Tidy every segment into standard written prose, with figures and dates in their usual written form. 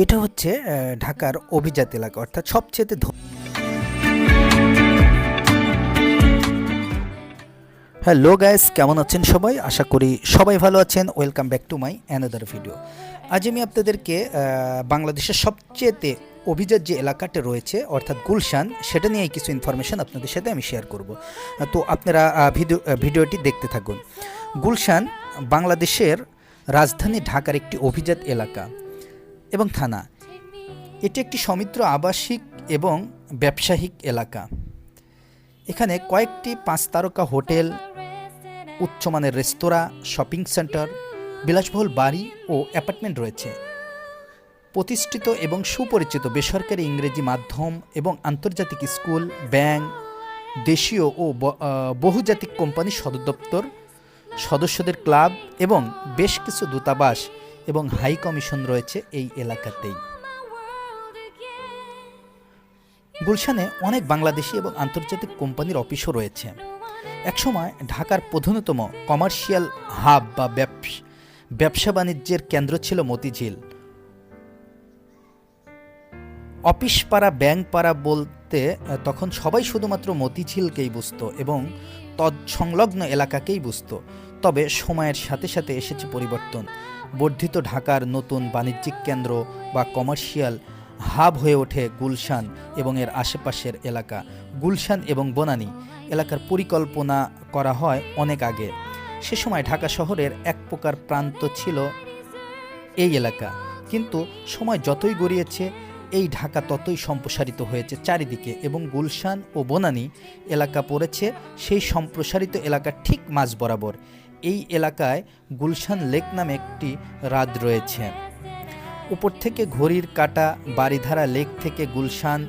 এটা হচ্ছে ঢাকার অভিজাত এলাকা, অর্থাৎ সবচেয়ে হ্যালো গাইস, কেমন আছেন সবাই? আশা করি সবাই ভালো আছেন। Welcome back to my another video. আজ আমি আপনাদেরকে বাংলাদেশের সবচেয়ে অভিজাত যে এলাকাটা রয়েছে অর্থাৎ গুলশান, সেটা নিয়ে কিছু ইনফরমেশন আপনাদের সাথে আমি শেয়ার করব। তো আপনারা ভিডিওটি দেখতে থাকুন। গুলশান বাংলাদেশের রাজধানী ঢাকার একটি অভিজাত এলাকা এবং থানা। এটি একটি সমৃদ্ধ আবাসিক এবং ব্যবসায়িক এলাকা। এখানে কয়েকটি 5 তারকা হোটেল, উচ্চমানের রেস্তোরাঁ, শপিং সেন্টার, বিলাসবহুল বাড়ি ও অ্যাপার্টমেন্ট রয়েছে। প্রতিষ্ঠিত এবং সুপরিচিত বেসরকারি ইংরেজি মাধ্যম এবং আন্তর্জাতিক স্কুল, ব্যাংক, দেশীয় ও বহুজাতিক কোম্পানির সদর দপ্তর, সদস্যদের ক্লাব এবং বেশ কিছু দূতাবাস এবং হাই কমিশন রয়েছে এই এলাকাতেই। গুলশানে অনেক বাংলাদেশি এবং আন্তর্জাতিক কোম্পানির অফিসও রয়েছে। একসময় ঢাকার প্রধানতম কমার্শিয়াল হাব বা ব্যবসা বাণিজ্যের কেন্দ্র ছিল মতিঝিল। অফিস পাড়া, ব্যাংক পাড়া বলতে তখন সবাই শুধুমাত্র মতিঝিলকেই বুঝতো এবং তৎসংলগ্ন এলাকাকেই বুঝতো। তবে সময়ের সাথে সাথে এসেছে পরিবর্তন। বর্ধিত ঢাকার নতুন বাণিজ্যিক কেন্দ্র বা কমার্শিয়াল হাব হয়ে ওঠে গুলশান এবং এর আশেপাশের এলাকা। গুলশান এবং বনানী এলাকার পরিকল্পনা করা হয় অনেক আগে। সে সময় ঢাকা শহরের এক প্রকার প্রান্ত ছিল এই এলাকা, কিন্তু সময় যতই গড়িয়েছে এই ঢাকা ততই সম্প্রসারিত হয়েছে চারিদিকে এবং গুলশান ও বনানী এলাকা পড়েছে সেই সম্প্রসারিত এলাকার ঠিক মাঝ বরাবর। এই এলাকায় গুলশান লেক নামে একটি হ্রদ রয়েছে। উপর থেকে ঘড়ির কাঁটা বারিধারা লেক থেকে গুলশান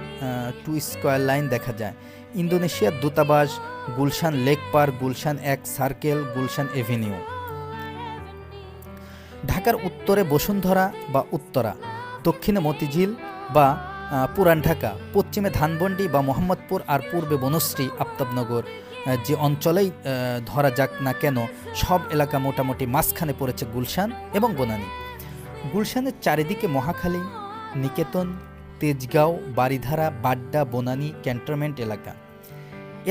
2 স্কয়ার লাইন দেখা যায়। ইন্দোনেশিয়ার দূতাবাস, Gulshan lake park, Gulshan 1 circle, Gulshan Avenue. ঢাকার উত্তরে বসুন্ধরা বা উত্তরা, দক্ষিণে মতিঝিল বা পুরান ঢাকা, পশ্চিমে ধানমন্ডি বা মোহাম্মদপুর, আর পূর্বে বনশ্রী, আফতাবনগর। যে অঞ্চলেই ধরা যাক না কেন, সব এলাকা মোটামুটি মাঝখানে পড়েছে গুলশান এবং বনানী। গুলশানের চারিদিকে মহাখালী, নিকেতন, তেজগাঁও, বারিধারা, বাড্ডা, বনানী ক্যান্টনমেন্ট এলাকা।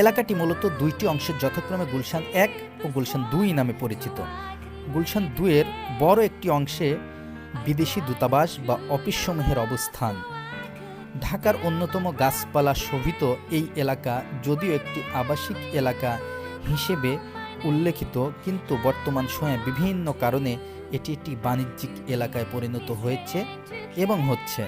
এলাকাটি মূলত 2টি অংশের, যথাক্রমে গুলশান 1 ও গুলশান 2 নামে পরিচিত। গুলশান 2 এর বড় একটি অংশে বিদেশি দূতাবাস বা অফিসসমূহের অবস্থান। ঢাকার অন্যতম গাছপালা শোভিত এই এলাকা যদিও একটি আবাসিক এলাকা হিসেবে উল্লেখিত, কিন্তু বর্তমান সময়ে বিভিন্ন কারণে এটি একটি বাণিজ্যিক এলাকায় পরিণত হয়েছে এবং হচ্ছে।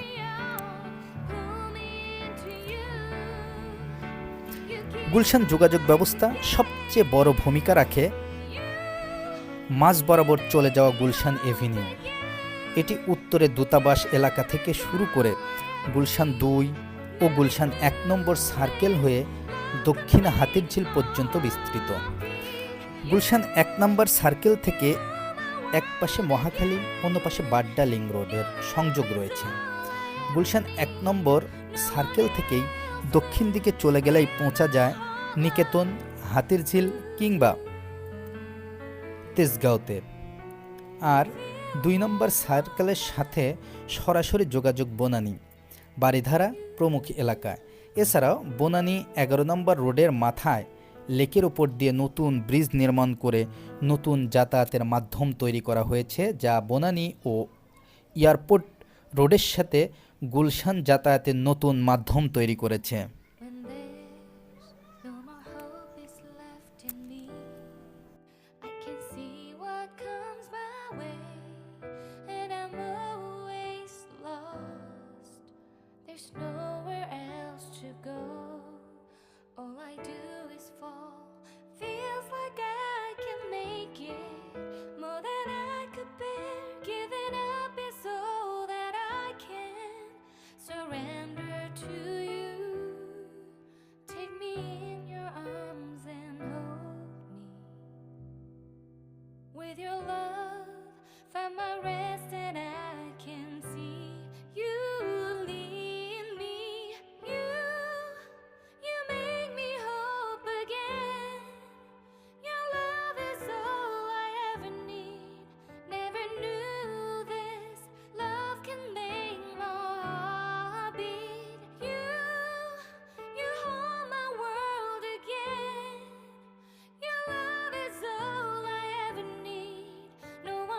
গুলশান যোগাযোগ ব্যবস্থা সবচেয়ে বড় ভূমিকা রাখে মাঝ বরাবর চলে যাওয়া গুলশান এভিনিউ। এটি উত্তরে দূতাবাস এলাকা থেকে শুরু করে গুলশান 2 ও গুলশান 1 নম্বর সার্কেল হয়ে দক্ষিণে হাতিরঝিল পর্যন্ত বিস্তৃত। গুলশান 1 নম্বর সার্কেল থেকে এক পাশে মহাখালী, অন্য পাশে বাড্ডা লিং রোডের সংযোগ রয়েছে। গুলশান 1 নম্বর সার্কেল থেকেই দক্ষিণ দিকে চলে গেলেই পৌঁছা যায় নিকেতন, হাতিরঝিল কিংবা তেজগাঁওতে। আর 2 নম্বর সার্কেলের সাথে সরাসরি যোগাযোগ বনানী, বারিধারা প্রমুখ এলাকায়। এছাড়াও বনানী 11 নম্বর রোডের মাথায় লেকের উপর দিয়ে নতুন ব্রিজ নির্মাণ করে নতুন যাতায়াতের মাধ্যম তৈরি করা হয়েছে, যা বনানী ও এয়ারপোর্ট রোডের সাথে গুলশান যাতায়াতের নতুন মাধ্যম তৈরি করেছে।